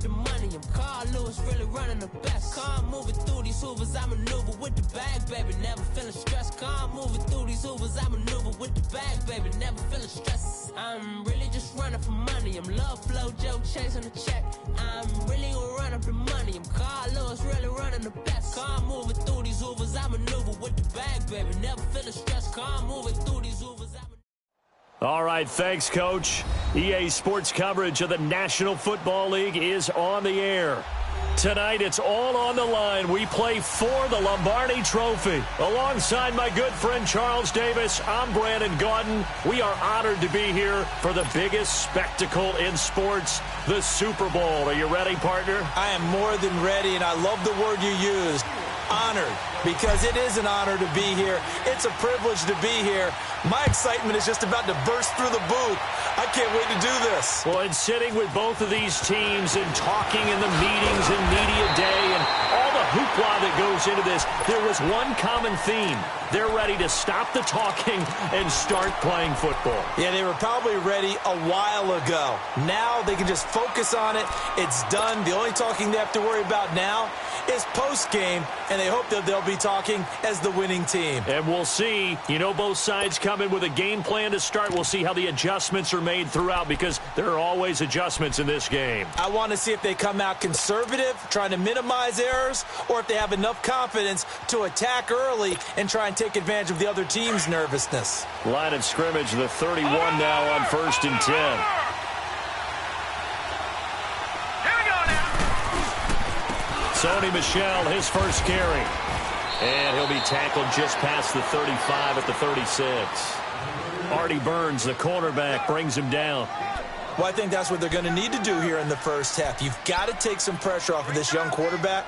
the money. I'm Carl Lewis, really running the best. Car moving through these hoovers, I maneuver with the bag, baby. Never feeling stressed. Car moving through these hoovers, I maneuver with the bag, baby. Never feeling stressed. I'm really just running for money. I'm love flow, Joe chasing the check. I'm really gonna run up the money. I'm Carl Lewis, really running the best. Car moving through these hoovers, I maneuver with the bag, baby. Never feeling stressed. Car moving through these hoovers, All right, thanks, Coach. EA Sports coverage of the National Football League is on the air. Tonight, it's all on the line. We play for the Lombardi Trophy. Alongside my good friend Charles Davis, I'm Brandon Gaudin. We are honored to be here for the biggest spectacle in sports, the Super Bowl. Are you ready, partner? I am more than ready, and I love the word you used, honored, because it is an honor to be here. It's a privilege to be here. My excitement is just about to burst through the booth. I can't wait to do this. Well, and sitting with both of these teams and talking in the meetings and media day and all the hoopla that goes into this, there was one common theme. They're ready to stop the talking and start playing football. Yeah, they were probably ready a while ago. Now they can just focus on it. It's done. The only talking they have to worry about now is post-game, and they hope that they'll be talking as the winning team. And we'll see. You know, both sides come in with a game plan to start. We'll see how the adjustments are made throughout, because there are always adjustments in this game. I want to see if they come out conservative, trying to minimize errors, or if they have enough confidence to attack early and try and take advantage of the other team's nervousness. Line of scrimmage, the 31 now on 1st and 10. Sony Michel, his first carry. And he'll be tackled just past the 35 at the 36. Artie Burns, the cornerback, brings him down. Well, I think that's what they're going to need to do here in the first half. You've got to take some pressure off of this young quarterback,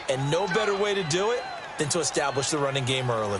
and no better way to do it than to establish the running game early.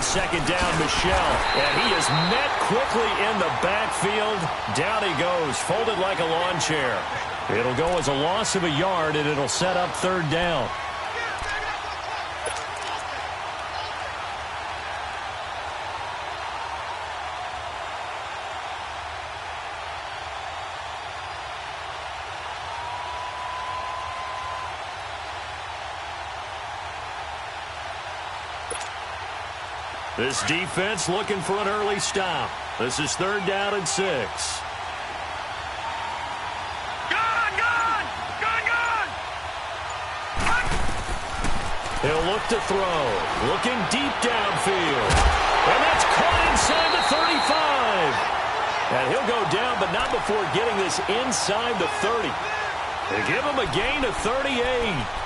Second down, Michel, and he is met quickly in the backfield. Down he goes, folded like a lawn chair. It'll go as a loss of a yard, and it'll set up 3rd down. This defense looking for an early stop. This is 3rd down and 6. He'll look to throw. Looking deep downfield. And that's caught inside the 35. And he'll go down, but not before getting this inside the 30. They give him a gain of 38.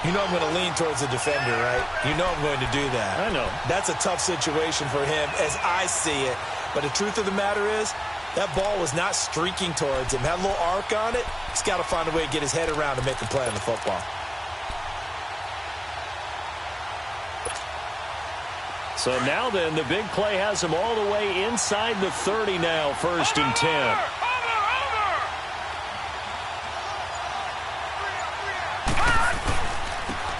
You know I'm going to lean towards the defender, right? You know I'm going to do that. I know. That's a tough situation for him as I see it. But the truth of the matter is, that ball was not streaking towards him. Had a little arc on it. He's got to find a way to get his head around and make a play on the football. So now then, the big play has him all the way inside the 30 now, 1st and 10.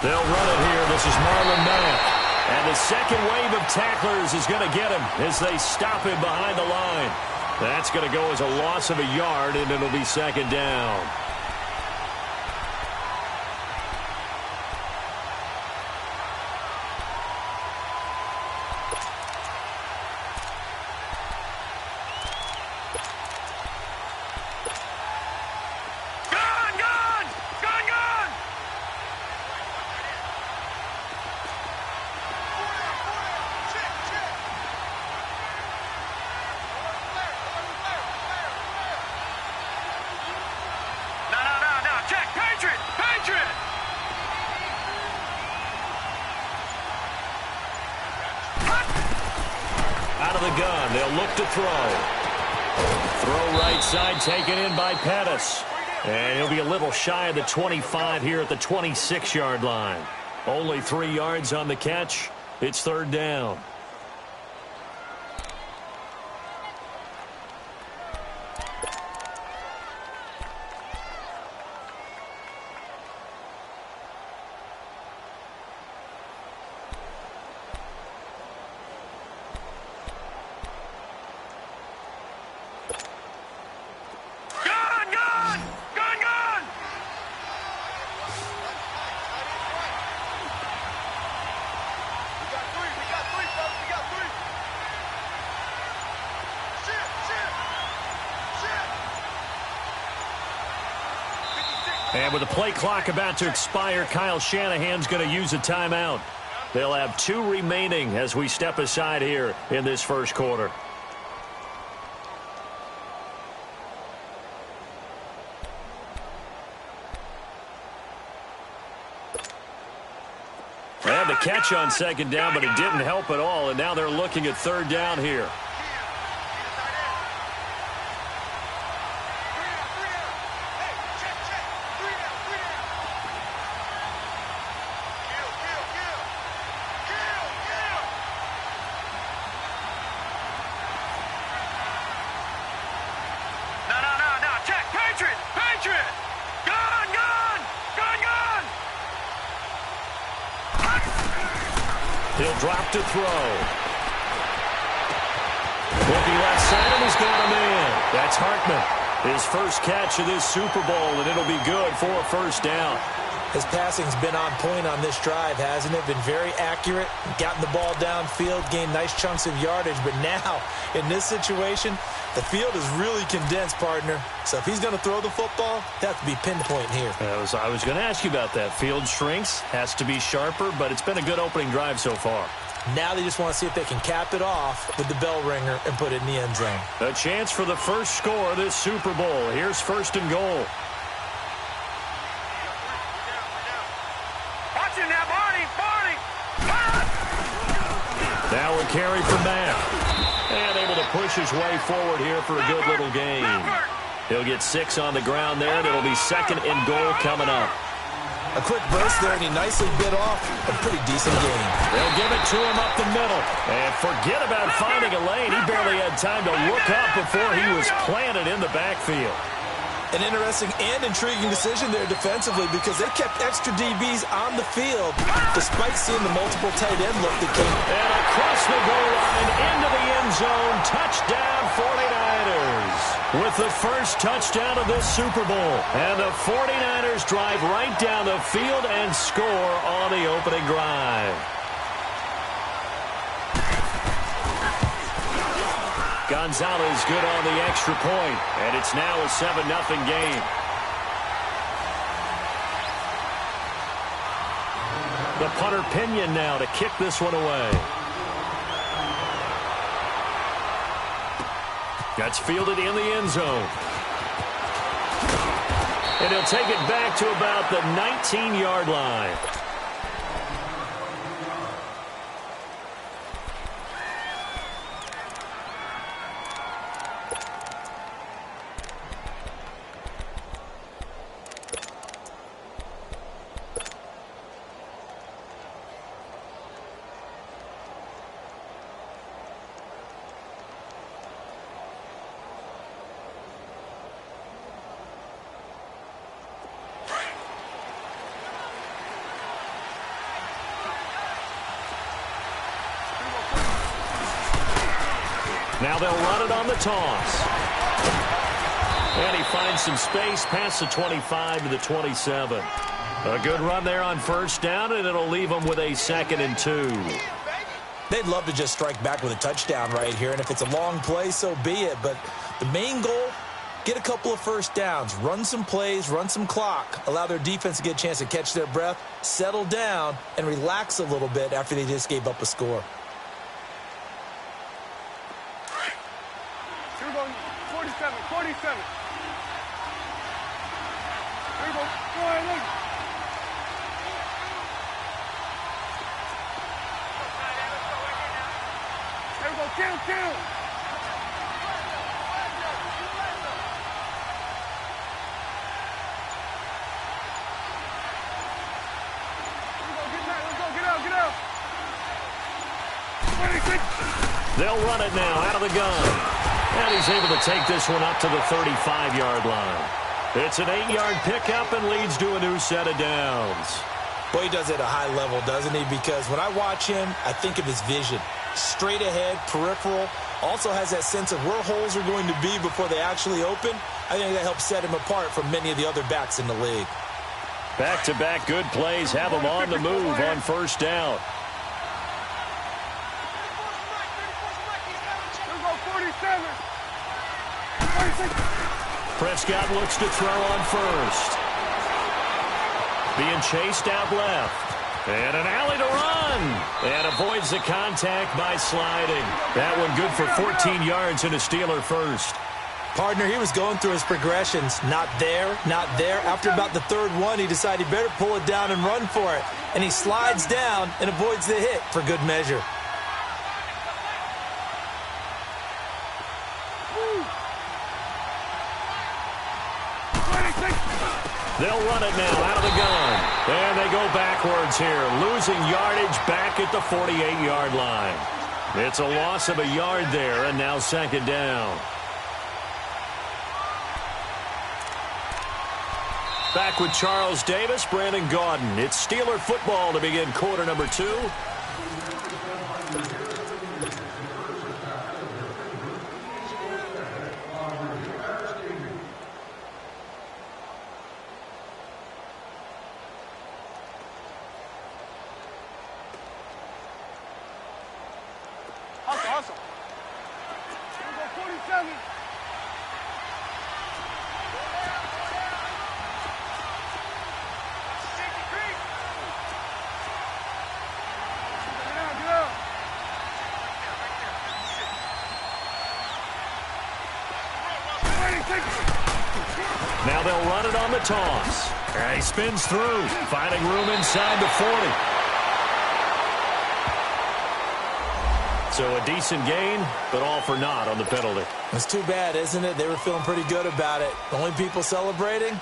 They'll run it here. This is Marlon Mack. And the second wave of tacklers is going to get him as they stop him behind the line. That's going to go as a loss of a yard, and it'll be 2nd down. Gun. They'll look to throw. Throw right side taken in by Pettis. And he'll be a little shy of the 25 here at the 26-yard line. Only 3 yards on the catch. It's 3rd down. And with the play clock about to expire, Kyle Shanahan's going to use a timeout. They'll have 2 remaining as we step aside here in this first quarter. They had the catch on second down, but it didn't help at all, and now they're looking at third down here. He'll drop to throw. Looking left side, and he's got him in. That's Hartman. His first catch of this Super Bowl, and it'll be good for a first down. His passing's been on point on this drive, hasn't it? Been very accurate, gotten the ball downfield, gained nice chunks of yardage. But now, in this situation, the field is really condensed, partner. So if he's going to throw the football, that has to be pinpoint here. I was going to ask you about that. Field shrinks, has to be sharper, but it's been a good opening drive so far. Now they just want to see if they can cap it off with the bell ringer and put it in the end zone. A chance for the first score of this Super Bowl. Here's first and goal. Now a carry for Mack. And able to push his way forward here for a good little gain. He'll get 6 on the ground there, and it'll be second and goal coming up. A quick burst there, and he nicely bit off a pretty decent gain. They'll give it to him up the middle. And forget about finding a lane. He barely had time to look up before he was planted in the backfield. An interesting and intriguing decision there defensively because they kept extra DBs on the field despite seeing the multiple tight end look that came. And across the goal line, into the end zone, touchdown 49ers. With the first touchdown of this Super Bowl. And the 49ers drive right down the field and score on the opening drive. Gonzalez good on the extra point, and it's now a 7-0 game. The punter Pinion now to kick this one away. That's fielded in the end zone. And he'll take it back to about the 19-yard line. Now they'll run it on the toss. And he finds some space past the 25 to the 27. A good run there on first down, and it'll leave them with a 2nd and 2. They'd love to just strike back with a touchdown right here, and if it's a long play, so be it. But the main goal, get a couple of first downs, run some plays, run some clock, allow their defense to get a chance to catch their breath, settle down, and relax a little bit after they just gave up a score. 47. There you go. Go ahead, look. There we go. Kill. Get out. 26. They'll run it now out of the gun. And he's able to take this one up to the 35-yard line. It's an 8-yard pickup and leads to a new set of downs. Boy, he does it at a high level, doesn't he? Because when I watch him, I think of his vision. Straight ahead, peripheral. Also has that sense of where holes are going to be before they actually open. I think that helps set him apart from many of the other backs in the league. Back-to-back good plays have him on the move on first down. Prescott looks to throw on first. being chased out left. And an alley to run. And avoids the contact by sliding. That one good for 14 yards and a Steeler first. Partner, he was going through his progressions. Not there, not there. After about the third one, he decided he better pull it down and run for it. And he slides down and avoids the hit for good measure. They'll run it now out of the gun. And they go backwards here, losing yardage back at the 48-yard line. It's a loss of a yard there, and now second down. Back with Charles Davis, Brandon Gaudin. It's Steeler football to begin quarter number 2. Hustle. Here we go, 47. Now they'll run it on the toss. And he spins through, finding room inside the 40. So a decent gain, but all for naught on the penalty. It's too bad, isn't it? They were feeling pretty good about it. The only people celebrating,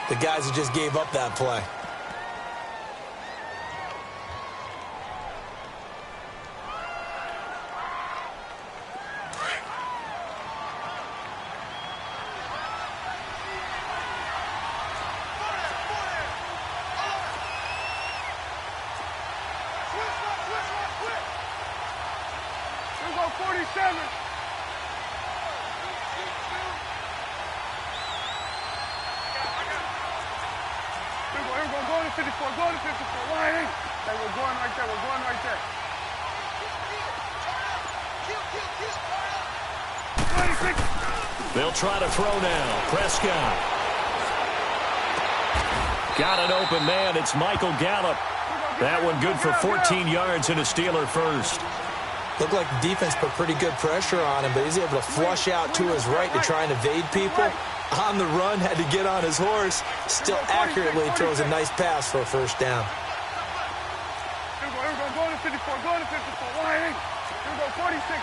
the guys who just gave up that play. They'll try to throw now. Prescott. Got an open man. It's Michael Gallup. That one good for 14 yards and a Steeler first. Looked like the defense put pretty good pressure on him, but he's able to flush out to his right to try and evade people. On the run, had to get on his horse. Still accurately throws a nice pass for a first down. Here we go, go to 54, go to 54. Here we go, 46.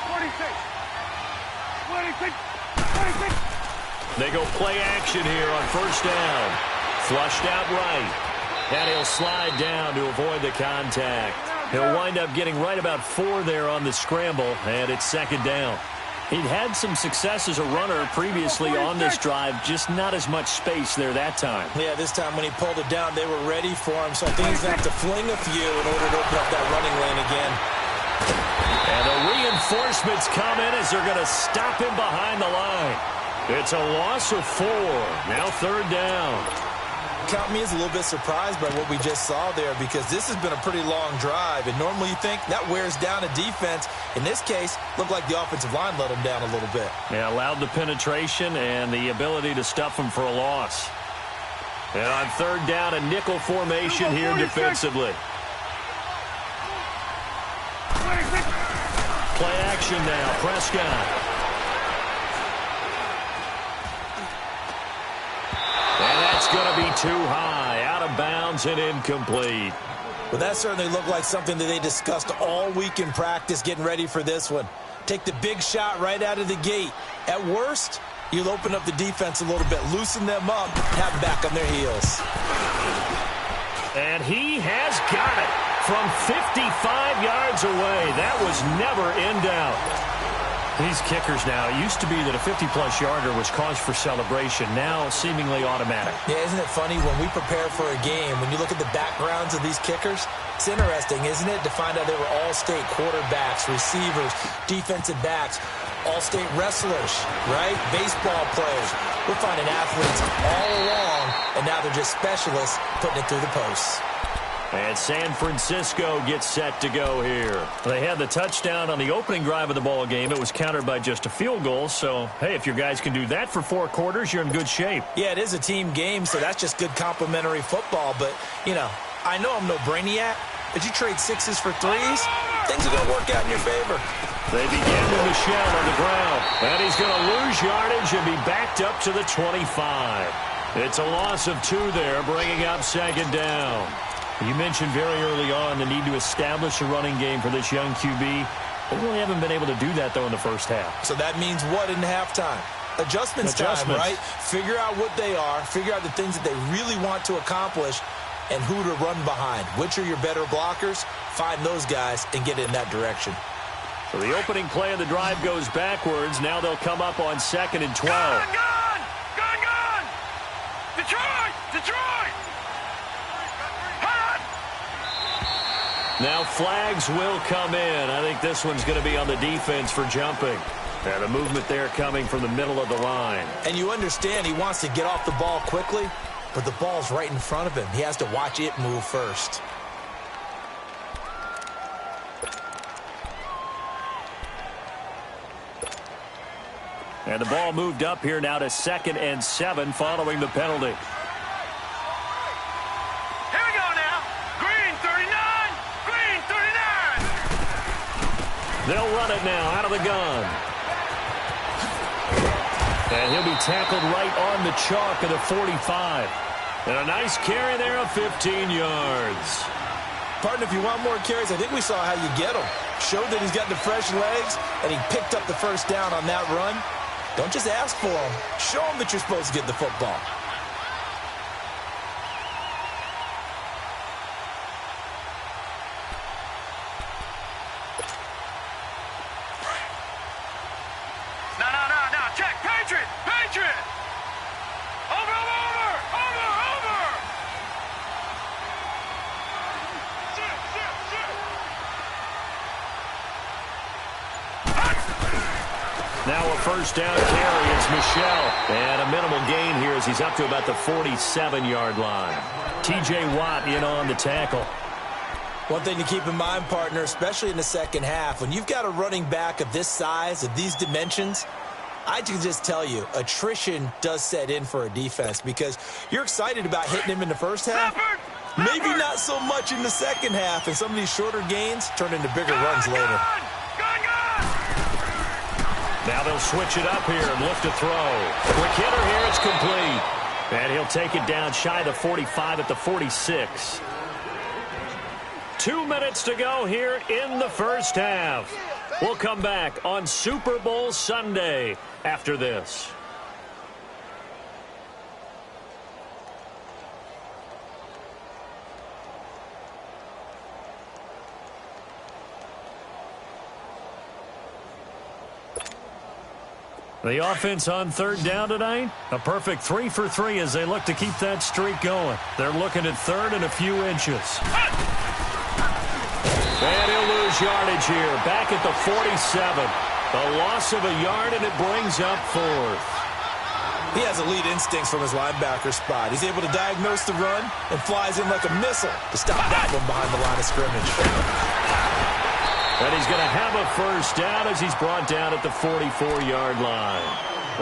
26. They go play action here on first down. Flushed out right. And he'll slide down to avoid the contact. He'll wind up getting right about 4 there on the scramble, and it's second down. He'd had some success as a runner previously on this drive, just not as much space there that time. Yeah, this time when he pulled it down, they were ready for him, so I think he's going to have to fling a few in order to open up that running lane again. And the reinforcements come in as they're going to stop him behind the line. It's a loss of 4. Now third down. Count me as a little bit surprised by what we just saw there, because this has been a pretty long drive, and normally you think that wears down a defense. In this case, looked like the offensive line let him down a little bit. Yeah, allowed the penetration and the ability to stuff him for a loss. And on third down, a nickel formation here defensively. Play action now, Prescott. And that's going to be too high, out of bounds and incomplete. Well, that certainly looked like something that they discussed all week in practice getting ready for this one. Take the big shot right out of the gate. At worst, you'll open up the defense a little bit, loosen them up, have them back on their heels. And he has got it from 55 yards away. That was never in doubt. These kickers now, it used to be that a 50-plus yarder was cause for celebration, now seemingly automatic. Yeah, isn't it funny when we prepare for a game, when you look at the backgrounds of these kickers, it's interesting, isn't it, to find out they were all-state quarterbacks, receivers, defensive backs, all-state wrestlers, right? Baseball players. We're finding athletes all along, and now they're just specialists putting it through the posts. And San Francisco gets set to go here. They had the touchdown on the opening drive of the ball game. It was countered by just a field goal. So, hey, if your guys can do that for 4 quarters, you're in good shape. Yeah, it is a team game, so that's just good complimentary football. But, you know, I know I'm no brainiac, but you trade 6s for 3s, things are going to work out in your favor. They begin with Michel on the ground. And he's going to lose yardage and be backed up to the 25. It's a loss of 2 there, bringing up second down. You mentioned very early on the need to establish a running game for this young QB. They really haven't been able to do that, though, in the first half. So that means what in halftime? Adjustments time, right? Figure out what they are, figure out the things that they really want to accomplish, and who to run behind. Which are your better blockers? Find those guys and get in that direction. So the opening play of the drive goes backwards. Now they'll come up on 2nd and 12. Gun! Detroit! Detroit! Now flags will come in. I think this one's going to be on the defense for jumping. And a movement there coming from the middle of the line. And you understand he wants to get off the ball quickly, but the ball's right in front of him. He has to watch it move first. And the ball moved up here now to 2nd and 7 following the penalty. Here we go now. Green 39. Green 39. They'll run it now out of the gun. And he'll be tackled right on the chalk of the 45. And a nice carry there of 15 yards. Partner, if you want more carries, I think we saw how you get them. Showed that he's got the fresh legs, and he picked up the first down on that run. Don't just ask for them. Show them that you're supposed to get the football. No. Check. Patriot. Over. Now a first down carry. It's Michel. And a minimal gain here as he's up to about the 47-yard line. T.J. Watt in on the tackle. One thing to keep in mind, partner, especially in the second half, when you've got a running back of this size, of these dimensions, I can just tell you, attrition does set in for a defense because you're excited about hitting him in the first half. Maybe not so much in the second half, and some of these shorter gains turn into bigger runs later. Now they'll switch it up here and look to throw. Quick hitter here, it's complete. And he'll take it down shy of the 45 at the 46. 2 minutes to go here in the first half. We'll come back on Super Bowl Sunday after this. The offense on 3rd down tonight, a perfect 3 for 3 as they look to keep that streak going. They're looking at 3rd and a few inches. And he'll lose yardage here, back at the 47. A loss of a yard, and it brings up 4th. He has elite instincts from his linebacker spot. He's able to diagnose the run and flies in like a missile to stop that one behind the line of scrimmage. And he's going to have a first down as he's brought down at the 44-yard line.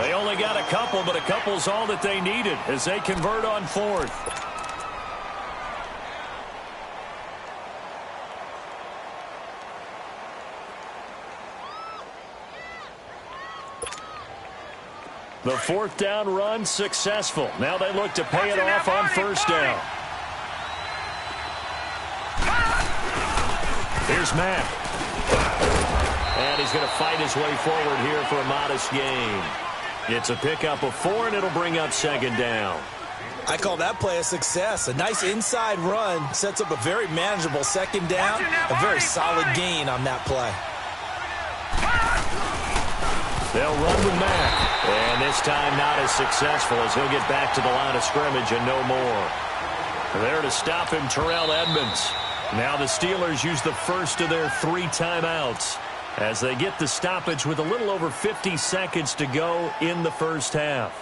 They only got a couple, but a couple's all that they needed as they convert on 4th. The 4th down run successful. Now they look to pay it off on 1st down. Here's Mack. And he's going to fight his way forward here for a modest gain. It's a pickup of 4, and it'll bring up 2nd down. I call that play a success. A nice inside run sets up a very manageable 2nd down. A very solid gain on that play. They'll run with Mack. And this time not as successful as he'll get back to the line of scrimmage and no more. There to stop him, Terrell Edmunds. Now the Steelers use the first of their 3 timeouts as they get the stoppage with a little over 50 seconds to go in the first half.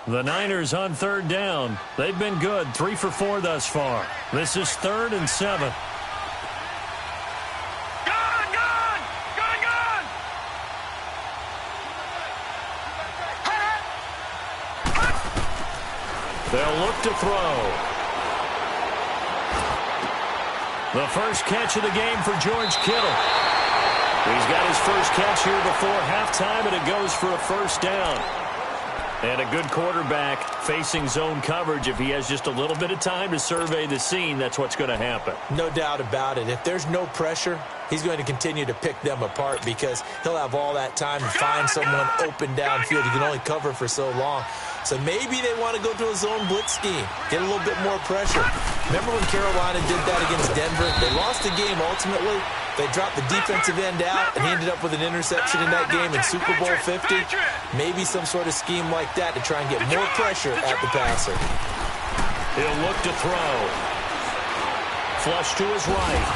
The Niners on third down. They've been good, 3 for 4 thus far. This is 3rd and 7. They'll look to throw. The first catch of the game for George Kittle. He's got his first catch here before halftime, and it goes for a first down. And a good quarterback facing zone coverage. If he has just a little bit of time to survey the scene, that's what's going to happen. No doubt about it. If there's no pressure, he's going to continue to pick them apart because he'll have all that time to find someone open downfield. He can only cover for so long. So maybe they want to go to a zone blitz scheme, get a little bit more pressure. Remember when Carolina did that against Denver? They lost the game ultimately. They dropped the defensive end out, and he ended up with an interception in that game in Super Bowl 50. Maybe some sort of scheme like that to try and get more pressure at the passer. He'll look to throw. Flush to his right.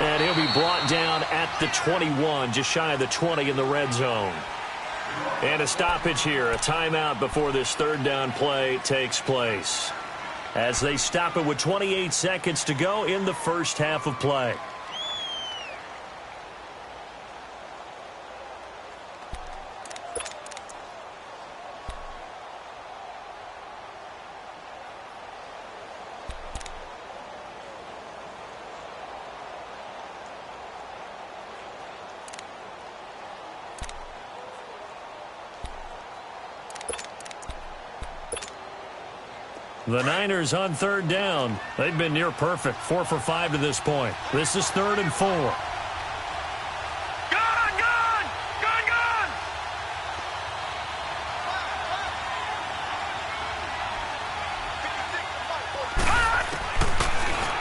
And he'll be brought down at the 21, just shy of the 20 in the red zone. And a stoppage here, a timeout before this third down play takes place. As they stop it with 28 seconds to go in the first half of play. The Niners on third down. They've been near perfect, 4 for 5 to this point. This is 3rd and 4. Gun!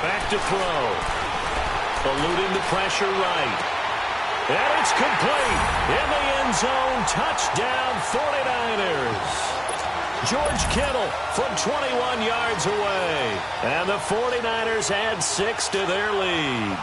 Back to throw. Eluding the pressure right. And it's complete. In the end zone, touchdown 49ers. George Kittle from 21 yards away. And the 49ers add 6 to their lead.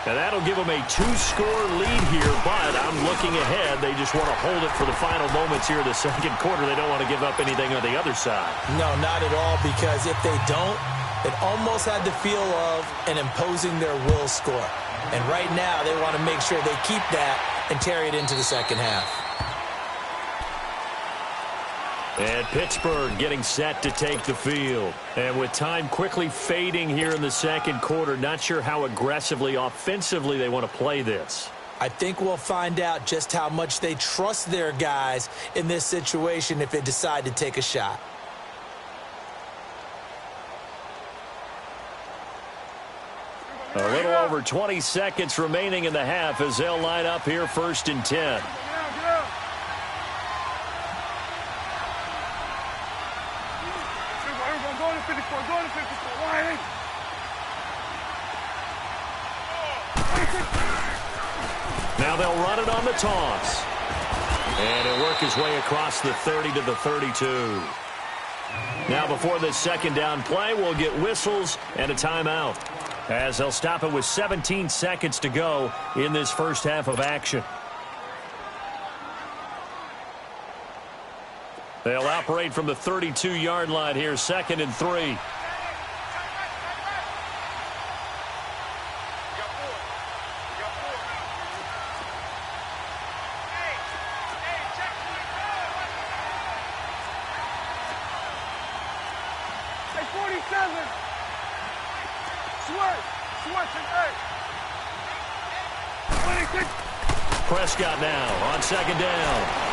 And that'll give them a 2-score lead here, but I'm looking ahead. They just want to hold it for the final moments here of the second quarter. They don't want to give up anything on the other side. No, not at all, because if they don't, it almost had the feel of an imposing their will score. And right now, they want to make sure they keep that and carry it into the second half. And Pittsburgh getting set to take the field. And with time quickly fading here in the second quarter, not sure how aggressively, offensively they want to play this. I think we'll find out just how much they trust their guys in this situation if they decide to take a shot. A little over 20 seconds remaining in the half as they'll line up here 1st and 10. Go to 54, go to 54, wide. Now they'll run it on the toss. And it'll work his way across the 30 to the 32. Now before this second down play, we'll get whistles and a timeout, as they'll stop it with 17 seconds to go in this first half of action. They'll operate from the 32-yard line here, 2nd and 3. Hey, 47. Switch, and 26. Prescott now on 2nd down.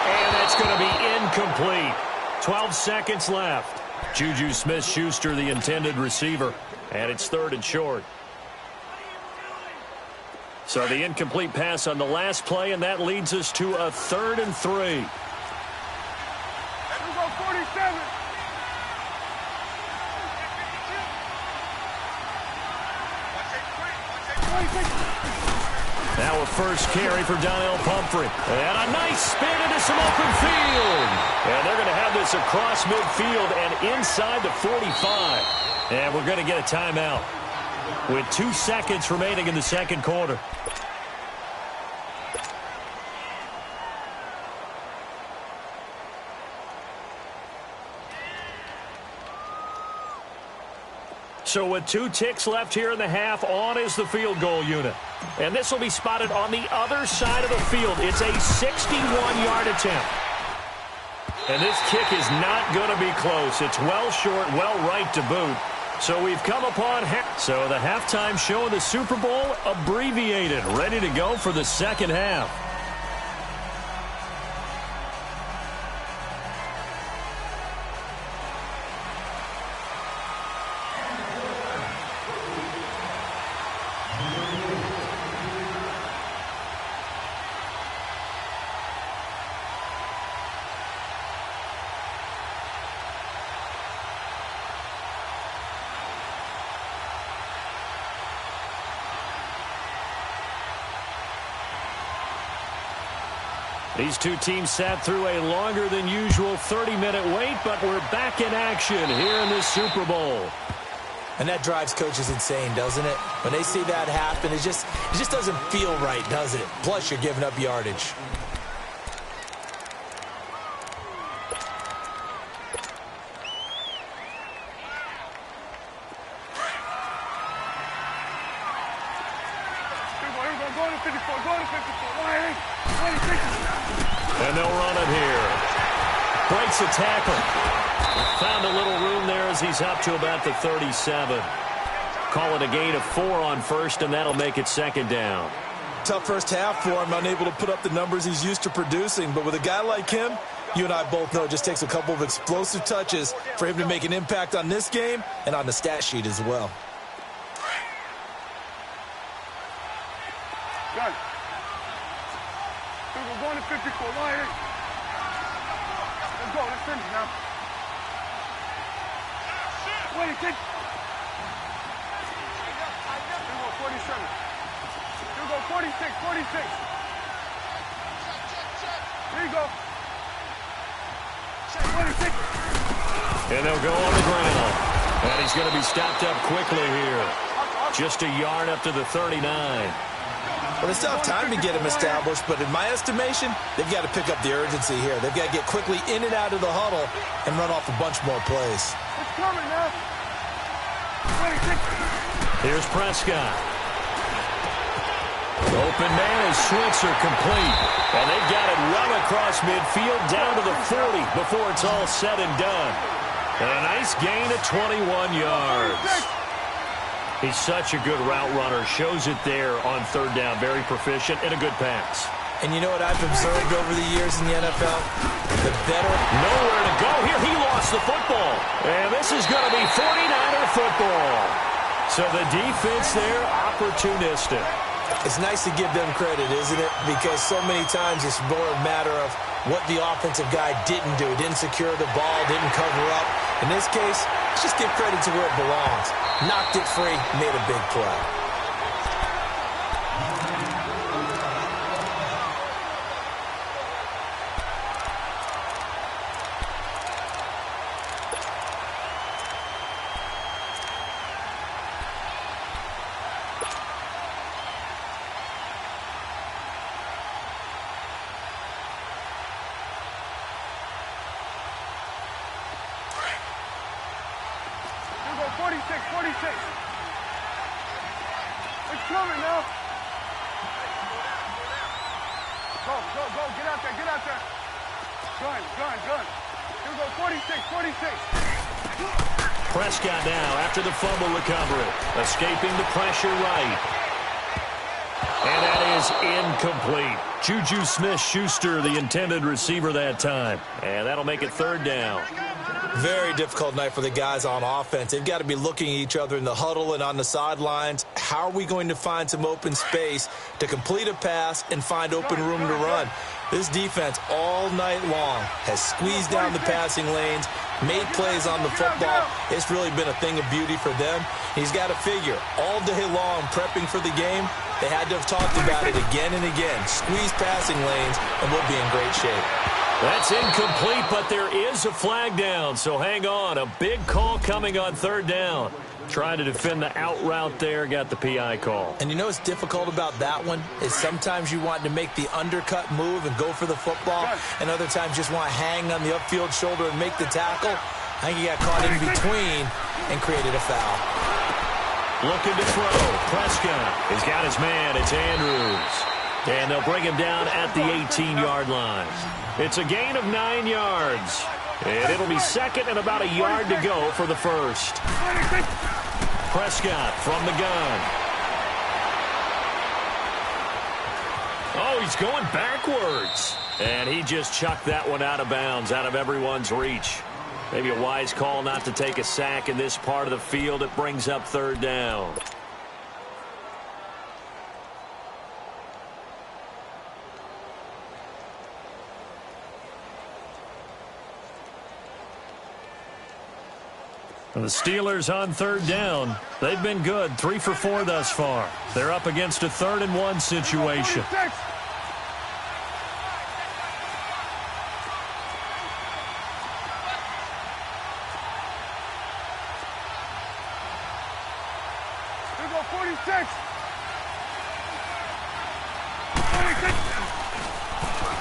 And that's going to be incomplete. 12 seconds left. Juju Smith-Schuster, the intended receiver. And it's 3rd and short. So the incomplete pass on the last play, and that leads us to a 3rd and 3. Here we go, 47. Now a first carry for Donnell Pumphrey. And a nice spin into some open field. And they're going to have this across midfield and inside the 45. And we're going to get a timeout with 2 seconds remaining in the second quarter. So with 2 ticks left here in the half, on is the field goal unit. And this will be spotted on the other side of the field. It's a 61-yard attempt. And this kick is not going to be close. It's well short, well right to boot. So we've come upon so the halftime show of the Super Bowl abbreviated, ready to go for the second half. These two teams sat through a longer than usual 30-minute wait, but we're back in action here in this Super Bowl. And that drives coaches insane, doesn't it? When they see that happen, it just doesn't feel right, does it? Plus, you're giving up yardage. And they'll run it here. Breaks the tackle. Found a little room there as he's up to about the 37. Call it a gain of 4 on first, and that'll make it second down. Tough first half for him, unable to put up the numbers he's used to producing. But with a guy like him, you and I both know it just takes a couple of explosive touches for him to make an impact on this game and on the stat sheet as well. Gun. We're going to 54. Line. Let's go. Let's finish now. Wait, take. Here we go, 47. Here we go, 46, 46. Here you go. 46. And they'll go on the ground. And he's going to be stopped up quickly here. Just a yard up to the 39. Well, they still have time to get him established, but in my estimation, they've got to pick up the urgency here. They've got to get quickly in and out of the huddle and run off a bunch more plays. It's coming now. Here's Prescott. Open man is Switzer complete. And they've got it well across midfield down to the 40 before it's all said and done. And a nice gain of 21 yards. He's such a good route runner. Shows it there on third down. Very proficient and a good pass. And you know what I've observed over the years in the NFL? The better. Nowhere to go here. He lost the football. And this is going to be 49er football. So the defense there, opportunistic. It's nice to give them credit, isn't it? Because so many times it's more a matter of what the offensive guy didn't do. Didn't secure the ball, didn't cover up. In this case, let's just give credit to where it belongs. Knocked it free, made a big play. Prescott now after the fumble recovery. Escaping the pressure right. And that is incomplete. Juju Smith-Schuster, the intended receiver that time. And that'll make it third down. Very difficult night for the guys on offense. They've got to be looking at each other in the huddle and on the sidelines. How are we going to find some open space to complete a pass and find open room to run? This defense all night long has squeezed down the passing lanes, made plays on the football. It's really been a thing of beauty for them. He's got to figure all day long prepping for the game. They had to have talked about it again and again. Squeeze passing lanes and we'll be in great shape. That's incomplete, but there is a flag down, so hang on. A big call coming on third down. Trying to defend the out route there, got the PI call. And you know what's difficult about that one is sometimes you want to make the undercut move and go for the football, and other times just want to hang on the upfield shoulder and make the tackle. I think he got caught in between and created a foul. Looking to throw. Prescott has got his man. It's Andrews. And they'll bring him down at the 18-yard line. It's a gain of 9 yards. And it'll be second and about a yard to go for the first. Prescott from the gun. Oh, he's going backwards. And he just chucked that one out of bounds, out of everyone's reach. Maybe a wise call not to take a sack in this part of the field. It brings up third down. The Steelers on third down. They've been good, 3 for 4 thus far. They're up against a 3rd and 1 situation.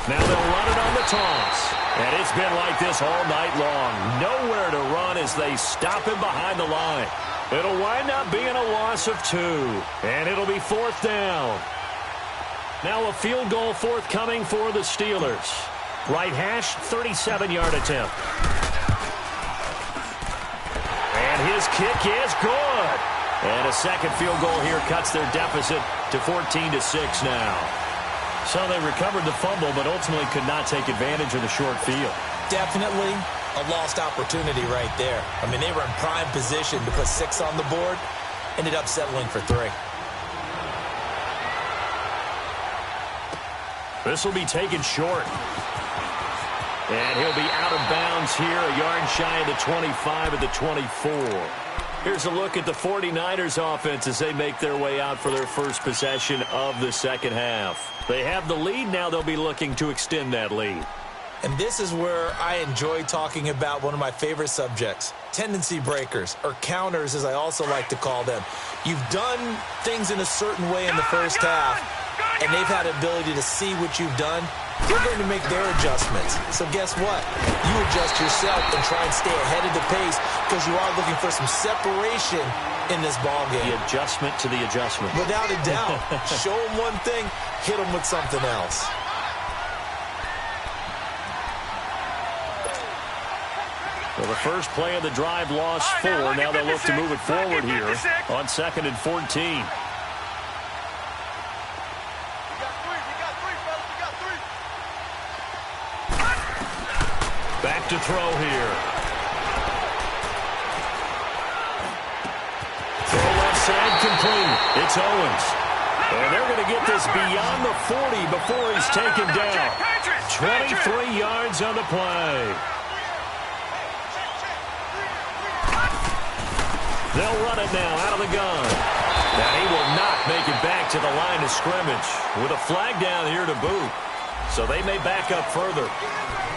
Now they'll run it on the toss. And it's been like this all night long. Nowhere to run as they stop him behind the line. It'll wind up being a loss of 2. And it'll be 4th down. Now a field goal forthcoming for the Steelers. Right hash, 37-yard attempt. And his kick is good. And a second field goal here cuts their deficit to 14-6 now. So they recovered the fumble, but ultimately could not take advantage of the short field. Definitely a lost opportunity right there. I mean, they were in prime position to put 6 on the board. Ended up settling for 3. This will be taken short. And he'll be out of bounds here, a yard shy of the 25 at the 24. Here's a look at the 49ers offense as they make their way out for their first possession of the second half. They have the lead. Now they'll be looking to extend that lead. And this is where I enjoy talking about one of my favorite subjects, tendency breakers, or counters as I also like to call them. You've done things in a certain way in the first half, and they've had the ability to see what you've done. They're going to make their adjustments. So guess what? You adjust yourself and try and stay ahead of the pace because you are looking for some separation in this ballgame. The adjustment to the adjustment. Without a doubt. Show them one thing, hit them with something else. Well, the first play of the drive lost 4. Now they'll look to move it forward here on 2nd and 14. Back to throw here. Throw left side complete. It's Owens. And they're going to get this beyond the 40 before he's taken down. 23 yards on the play. They'll run it now out of the gun. And he will not make it back to the line of scrimmage with a flag down here to boot. So they may back up further.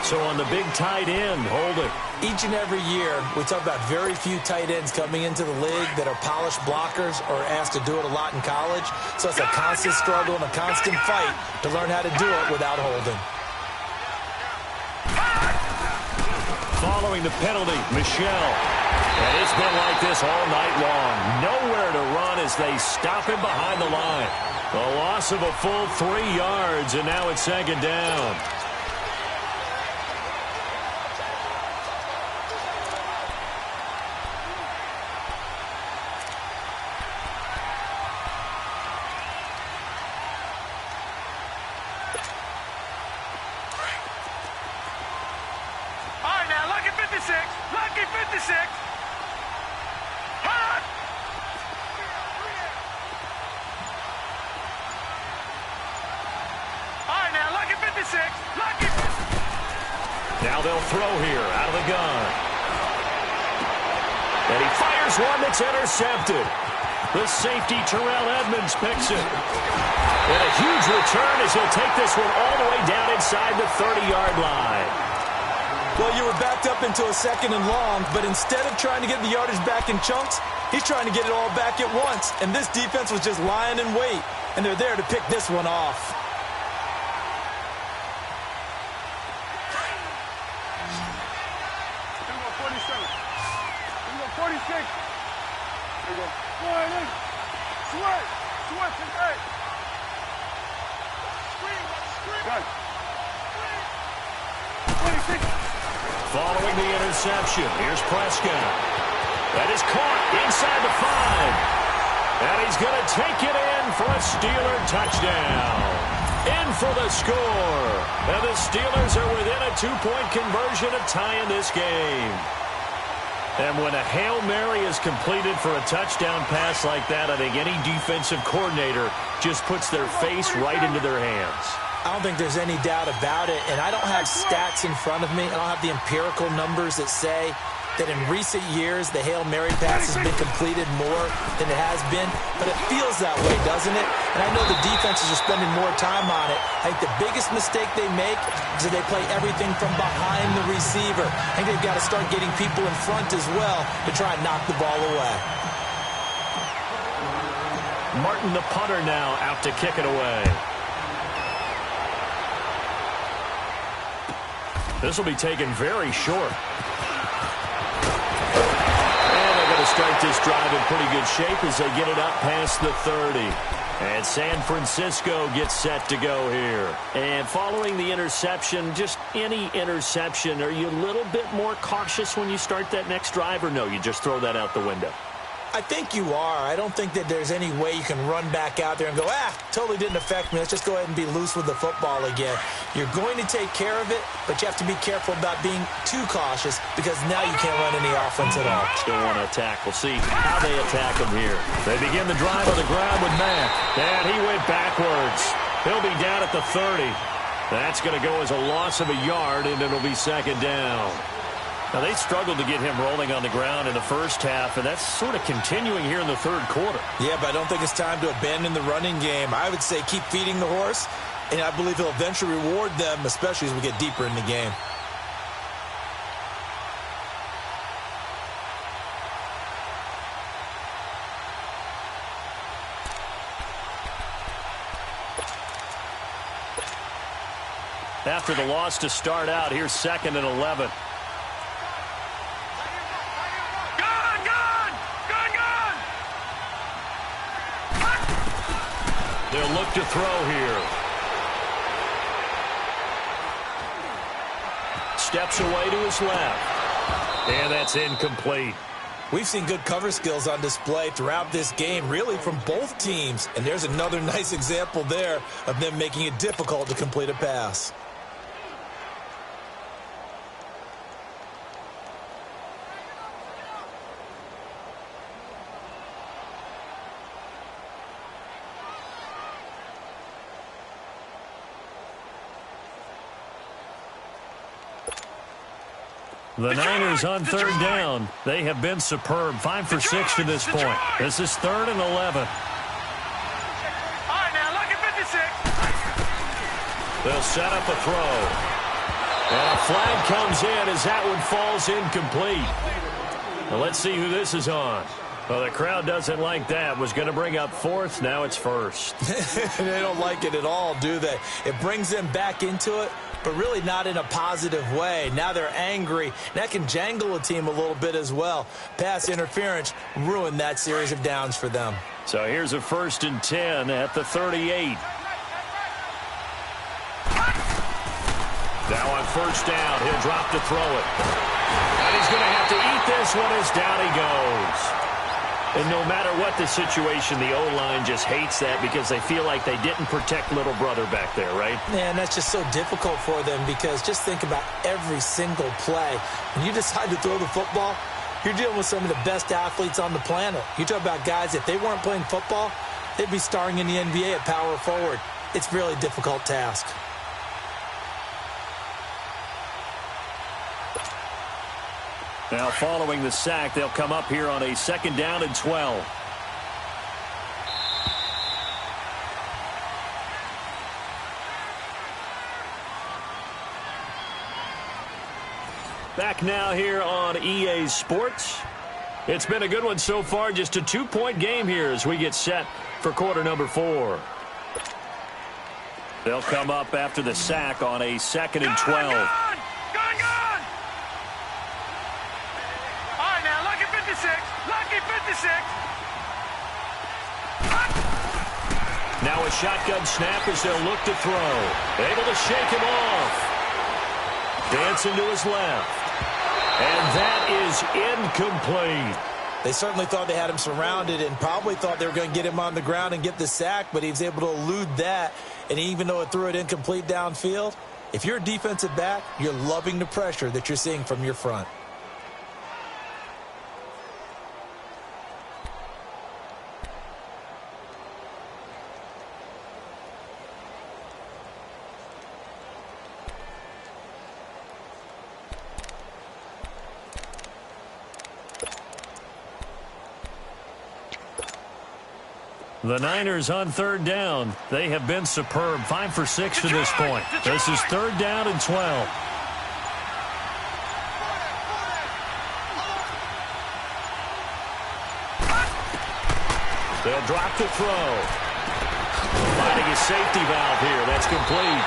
So on the big tight end, holding. Each and every year, we talk about very few tight ends coming into the league that are polished blockers or asked to do it a lot in college. So it's a constant struggle and a constant fight to learn how to do it without holding. Following the penalty, Michel. And it's been like this all night long. Nowhere to run as they stop him behind the line. A loss of a full 3 yards, and now it's 2nd down. Lucky 56. Hot. All right, now, Lucky 56. Lucky. Now they'll throw here out of the gun. And he fires one that's intercepted. The safety, Terrell Edmonds, picks it. And a huge return as he'll take this one all the way down inside the 30-yard line. Well, you were backed up into a 2nd and long, but instead of trying to get the yardage back in chunks, he's trying to get it all back at once. And this defense was just lying in wait, and they're there to pick this one off. Here we go, 47. Here we go, 46. Here we go. Sweat. Hey. Good. Following the interception, here's Prescott. That is caught inside the 5. And he's going to take it in for a Steeler touchdown. In for the score. And the Steelers are within a 2-point conversion of tying this game. And when a Hail Mary is completed for a touchdown pass like that, I think any defensive coordinator just puts their face right into their hands. I don't think there's any doubt about it, and I don't have stats in front of me. I don't have the empirical numbers that say that in recent years the Hail Mary pass has been completed more than it has been, but it feels that way, doesn't it? And I know the defenses are spending more time on it. I think the biggest mistake they make is that they play everything from behind the receiver. I think they've got to start getting people in front as well to try and knock the ball away. Martin, the punter, now out to kick it away. This will be taken very short. And they're going to start this drive in pretty good shape as they get it up past the 30. And San Francisco gets set to go here. And following the interception, just any interception, are you a little bit more cautious when you start that next drive, or no, you just throw that out the window? I think you are. I don't think that there's any way you can run back out there and go, totally didn't affect me. Let's just go ahead and be loose with the football again. You're going to take care of it, but you have to be careful about being too cautious because now you can't run any offense at all. Still want to attack. We'll see how they attack him here. They begin the drive on the ground with Mack. And he went backwards. He'll be down at the 30. That's going to go as a loss of a yard, and it'll be second down. Now, they struggled to get him rolling on the ground in the first half, and that's sort of continuing here in the third quarter. Yeah, but I don't think it's time to abandon the running game. I would say keep feeding the horse, and I believe he'll eventually reward them, especially as we get deeper in the game. After the loss to start out, here's 2nd and 11. They'll look to throw here. Steps away to his left. And that's incomplete. We've seen good cover skills on display throughout this game, really from both teams. And there's another nice example there of them making it difficult to complete a pass. The Niners on third down. They have been superb. 5 for 6 to this point. This is 3rd and 11. All right, now, look at 56. They'll set up a throw. And a flag comes in as that one falls incomplete. Now let's see who this is on. Well, the crowd doesn't like that. Was going to bring up 4th. Now it's 1st. They don't like it at all, do they? It brings them back into it, but really not in a positive way. Now they're angry. That can jangle a team a little bit as well. Pass interference ruined that series of downs for them. So here's a 1st and 10 at the 38. Now on 1st down, he'll drop to throw it. And he's going to have to eat this one as down he goes. And no matter what the situation, the O-line just hates that because they feel like they didn't protect little brother back there, right? Man, that's just so difficult for them because just think about every single play. When you decide to throw the football, you're dealing with some of the best athletes on the planet. You talk about guys, if they weren't playing football, they'd be starring in the NBA at power forward. It's a really difficult task. Now following the sack, they'll come up here on a 2nd down and 12. Back now here on EA Sports. It's been a good one so far. Just a 2-point game here as we get set for quarter number 4. They'll come up after the sack on a 2nd and 12. Lucky 56. Now a shotgun snap as they'll look to throw. Able to shake him off. Dancing to his left. And that is incomplete. They certainly thought they had him surrounded and probably thought they were going to get him on the ground and get the sack, but he was able to elude that. And even though it threw it incomplete downfield, if you're a defensive back, you're loving the pressure that you're seeing from your front. The Niners on third down. They have been superb. 5 for 6 to this point. This is third down and 12. They'll drop the throw. Finding a safety valve here. That's complete.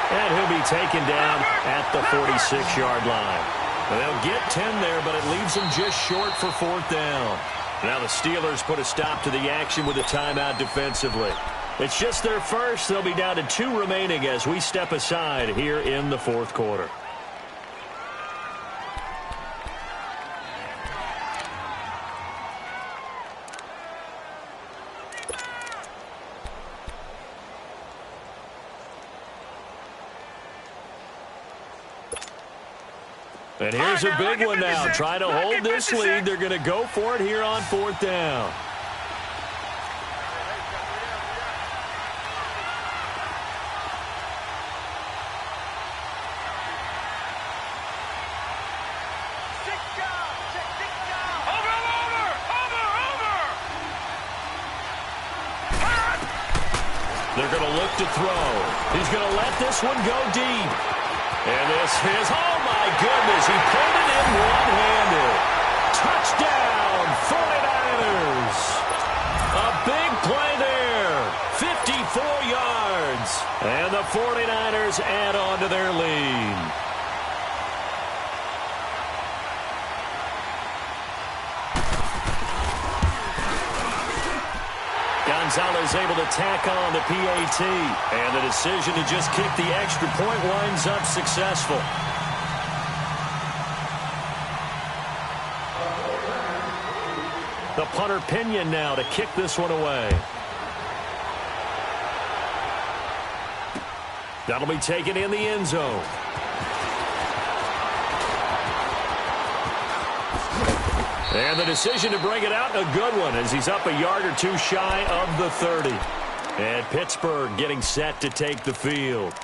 And he'll be taken down at the 46-yard line. They'll get 10 there, but it leaves them just short for fourth down. Now the Steelers put a stop to the action with a timeout defensively. It's just their first. They'll be down to 2 remaining as we step aside here in the fourth quarter. And here's a big one now. Trying to hold this lead. They're going to go for it here on fourth down. They're going to look to throw. He's going to let this one go deep. And this is, oh my goodness, he pulled it in one-handed. Touchdown, 49ers. A big play there, 54 yards. And the 49ers add on to their lead. Gonzalez able to tack on the PAT. And the decision to just kick the extra point winds up successful. The punter Pinion now to kick this one away. That'll be taken in the end zone. And the decision to bring it out, a good one, as he's up a yard or two shy of the 30. And Pittsburgh getting set to take the field.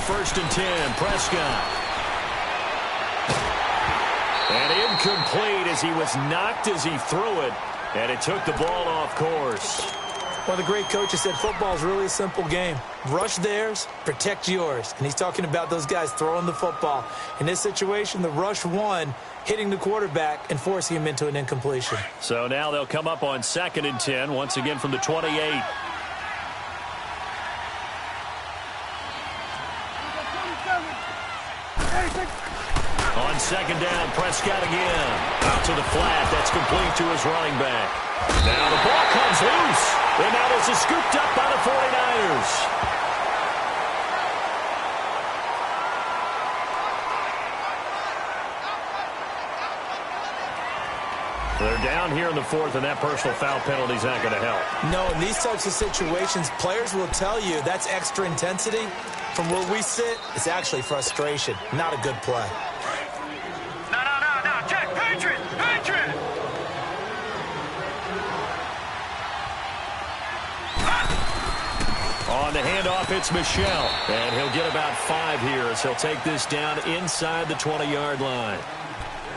First and 10, Prescott. And incomplete as he was knocked as he threw it. And it took the ball off course. One of the great coaches said football is really a simple game. Rush theirs, protect yours. And he's talking about those guys throwing the football. In this situation, the rush won, hitting the quarterback and forcing him into an incompletion. So now they'll come up on 2nd and 10, once again from the 28. On 2nd down, Prescott again. Out to the flat. That's complete to his running back. Now the ball comes loose. And now this is scooped up by the 49ers. They're down here in the 4th, and that personal foul penalty is not going to help. No, in these types of situations, players will tell you that's extra intensity. From where we sit, it's actually frustration. Not a good play. No, Jack, Patriot! On the handoff, it's Michel. And he'll get about 5 here as he'll take this down inside the 20-yard line.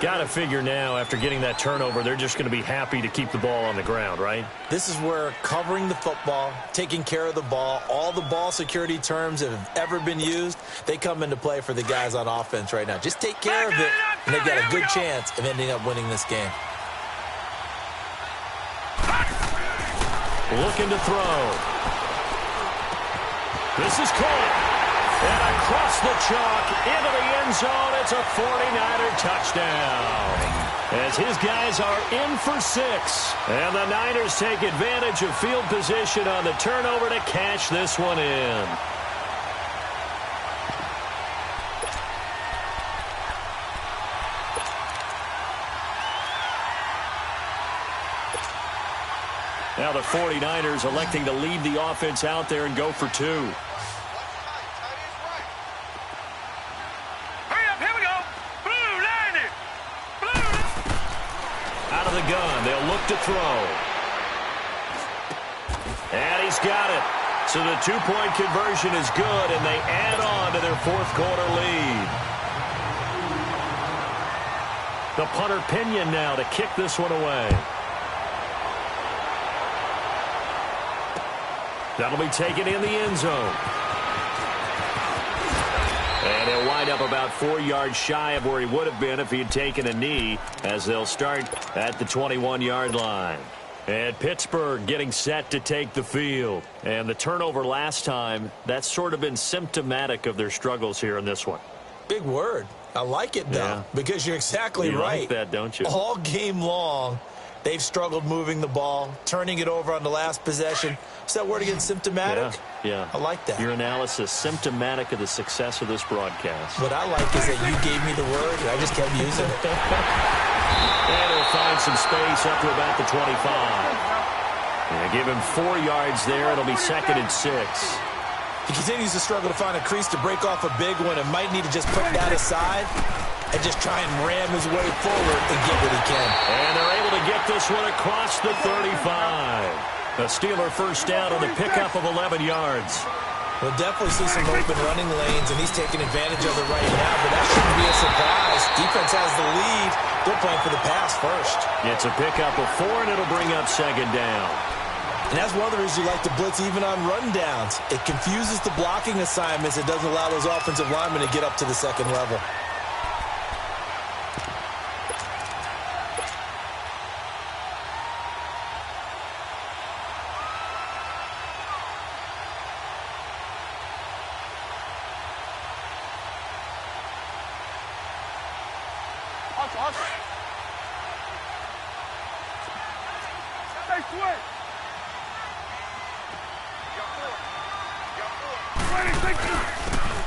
Got to figure now, after getting that turnover, they're just going to be happy to keep the ball on the ground, right? This is where covering the football, taking care of the ball, all the ball security terms that have ever been used, they come into play for the guys on offense right now. Just take care of it, and they've got a good chance of ending up winning this game. Looking to throw. This is caught. And across the chalk into the end zone, it's a 49er touchdown. As his guys are in for 6. And the Niners take advantage of field position on the turnover to cash this one in. Now the 49ers electing to leave the offense out there and go for 2. The gun. They'll look to throw. And he's got it. So the 2-point conversion is good, and they add on to their fourth-quarter lead. The punter Pinion now to kick this one away. That'll be taken in the end zone. And he'll wind up about 4 yards shy of where he would have been if he had taken a knee, as they'll start at the 21-yard line. And Pittsburgh getting set to take the field. And the turnover last time, that's sort of been symptomatic of their struggles here in this one. Big word. I like it, though, because you're exactly right. You like that, don't you? All game long, they've struggled moving the ball, turning it over on the last possession. Is that word again, symptomatic? Yeah. I like that. Your analysis, symptomatic of the success of this broadcast. What I like is that you gave me the word, and I just kept using it. And he'll find some space up to about the 25. And give him 4 yards there. It'll be 2nd and 6. He continues to struggle to find a crease to break off a big one and might need to just put that aside and just try and ram his way forward and get what he can. And they're able to get this one across the 35. A Steeler first down on the pickup of 11 yards. We'll definitely see some open running lanes, and he's taking advantage of it right now, but that shouldn't be a surprise. Defense has the lead. They're playing for the pass first. It's a pickup of 4, and it'll bring up 2nd down. And that's one of the reasons you like to blitz even on rundowns. It confuses the blocking assignments. It doesn't allow those offensive linemen to get up to the second level.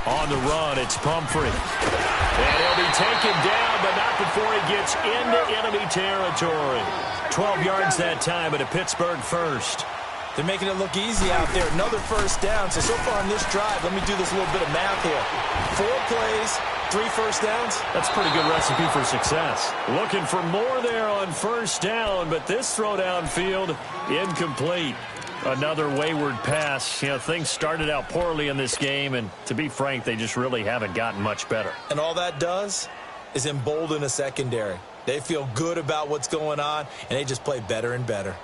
On the run, it's Pumphrey. And he'll be taken down, but not before he gets into enemy territory. 12 yards that time, and a Pittsburgh first. They're making it look easy out there. Another first down. So far on this drive, let me do this little bit of math here. 4 plays, 3 first downs. That's a pretty good recipe for success. Looking for more there on first down, but this throw downfield, incomplete. Another wayward pass. You know, things started out poorly in this game, and to be frank, they just really haven't gotten much better. And all that does is embolden a secondary. They feel good about what's going on, and they just play better and better.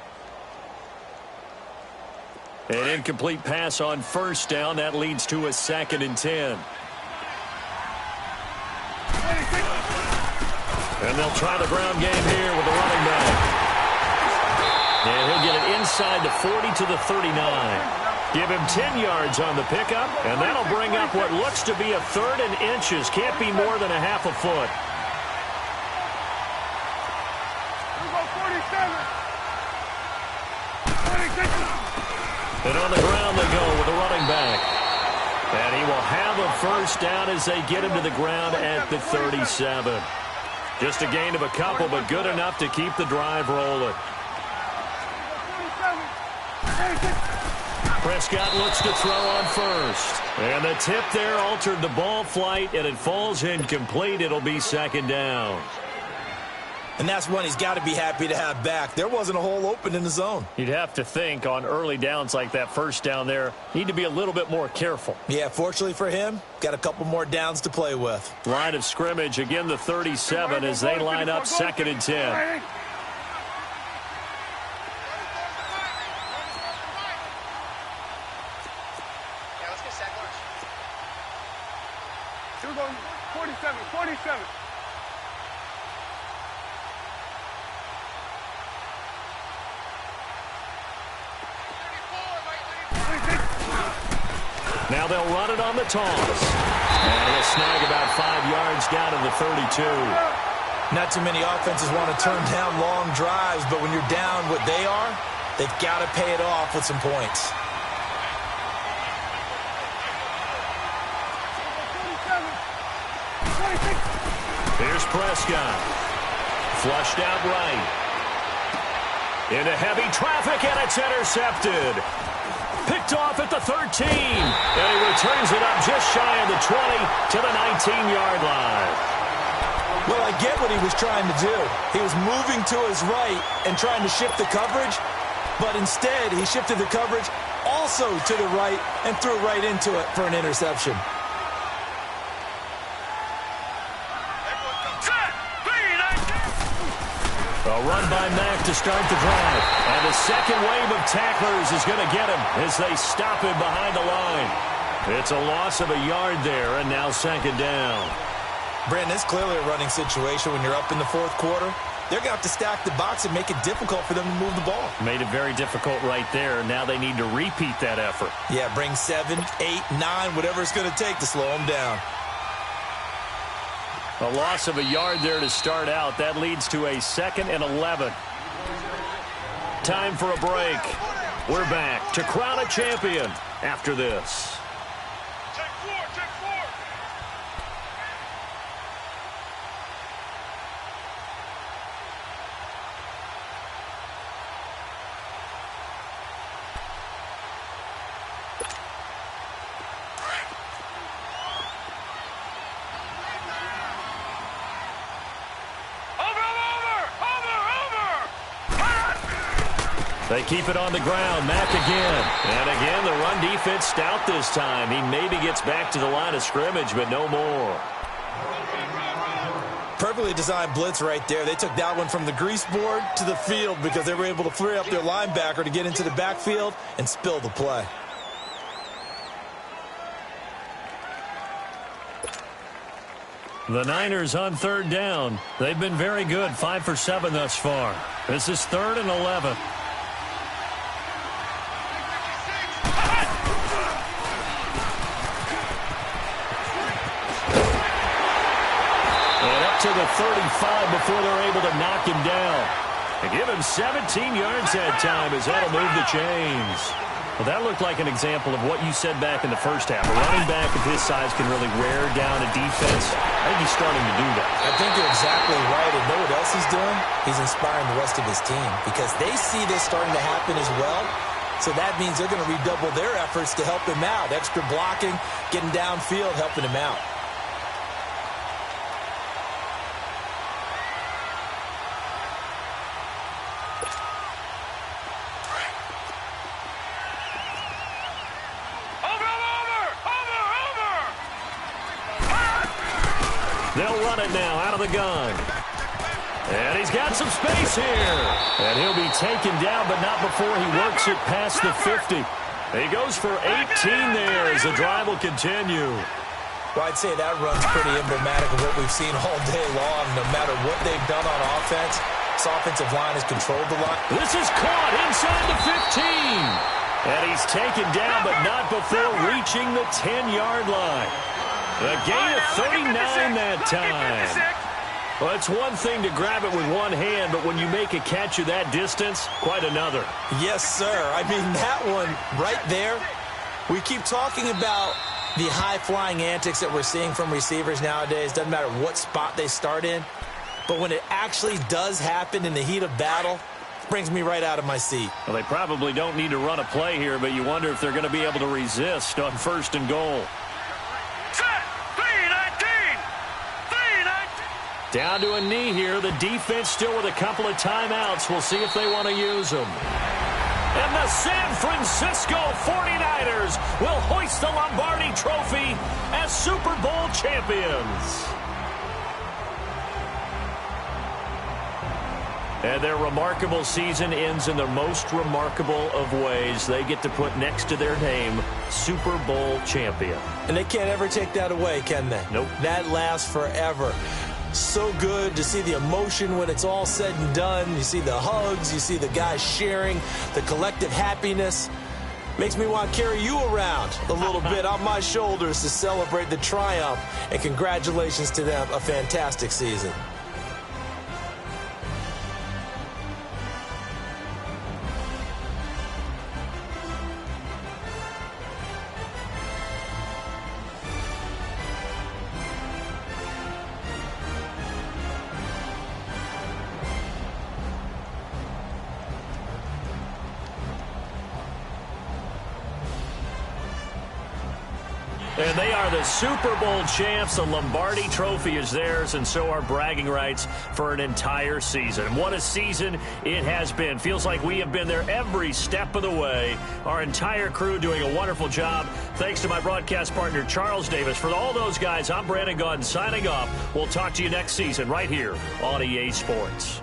An incomplete pass on first down. That leads to a 2nd and 10. And they'll try the ground game here with the running back. And he'll get it inside the 40 to the 39. Give him 10 yards on the pickup, and that'll bring up what looks to be a 3rd and inches. Can't be more than a half a foot. And on the ground they go with the running back. And he will have a first down as they get him to the ground at the 37. Just a gain of a couple, but good enough to keep the drive rolling. Prescott looks to throw on first. And the tip there altered the ball flight, and it falls incomplete. It'll be 2nd down. And that's one he's got to be happy to have back. There wasn't a hole open in the zone. You'd have to think on early downs like that first down there, need to be a little bit more careful. Yeah, fortunately for him, got a couple more downs to play with. Line of scrimmage, again the 37 as they line up 2nd and 10. You're going 47, 47. Now they'll run it on the toss. And he'll snag about 5 yards down to the 32. Not too many offenses want to turn down long drives, but when you're down what they are, they've got to pay it off with some points. Here's Prescott. Flushed out right. Into heavy traffic, and it's intercepted. Picked off at the 13. And he returns it up just shy of the 20 to the 19-yard line. Well, I get what he was trying to do. He was moving to his right and trying to shift the coverage, but instead he shifted the coverage also to the right and threw right into it for an interception. A run by Mack to start the drive. And the second wave of tacklers is going to get him as they stop him behind the line. It's a loss of a yard there, and now 2nd down. Brandon, it's clearly a running situation when you're up in the 4th quarter. They're going to have to stack the box and make it difficult for them to move the ball. Made it very difficult right there. Now they need to repeat that effort. Yeah, bring 7, 8, 9, whatever it's going to take to slow them down. A loss of a yard there to start out. That leads to a 2nd and 11. Time for a break. We're back to crown a champion after this. They keep it on the ground. Mack again. And again, the run defense stout this time. He maybe gets back to the line of scrimmage, but no more. Perfectly designed blitz right there. They took that one from the grease board to the field because they were able to free up their linebacker to get into the backfield and spill the play. The Niners on 3rd down. They've been very good, 5 for 7 thus far. This is 3rd and 11. To the 35 before they're able to knock him down. They give him 17 yards that time as that'll move the chains. Well, that looked like an example of what you said back in the first half. A running back of his size can really wear down a defense. I think he's starting to do that. I think you're exactly right. And know what else he's doing? He's inspiring the rest of his team because they see this starting to happen as well. So that means they're going to redouble their efforts to help him out. Extra blocking, getting downfield, helping him out. They'll run it now out of the gun. And he's got some space here. And he'll be taken down, but not before he works it past the 50. He goes for 18 there as the drive will continue. Well, I'd say that run's pretty emblematic of what we've seen all day long. No matter what they've done on offense, this offensive line has controlled the line. This is caught inside the 15. And he's taken down, but not before reaching the 10-yard line. A gain of 39 that time. Well, it's one thing to grab it with one hand, but when you make a catch of that distance, quite another. Yes, sir. I mean, that one right there, we keep talking about the high-flying antics that we're seeing from receivers nowadays. Doesn't matter what spot they start in. But when it actually does happen in the heat of battle, it brings me right out of my seat. Well, they probably don't need to run a play here, but you wonder if they're going to be able to resist on 1st and goal. Down to a knee here. The defense still with a couple of timeouts. We'll see if they want to use them. And the San Francisco 49ers will hoist the Lombardi Trophy as Super Bowl champions. And their remarkable season ends in the most remarkable of ways. They get to put next to their name, Super Bowl champion. And they can't ever take that away, can they? Nope. That lasts forever. So good to see the emotion when it's all said and done. You see the hugs, you see the guys sharing, the collective happiness. Makes me want to carry you around a little bit on my shoulders to celebrate the triumph. And congratulations to them, a fantastic season. And they are the Super Bowl champs. The Lombardi Trophy is theirs, and so are bragging rights for an entire season. What a season it has been. Feels like we have been there every step of the way. Our entire crew doing a wonderful job. Thanks to my broadcast partner, Charles Davis. For all those guys, I'm Brandon Gaudin signing off. We'll talk to you next season right here on EA Sports.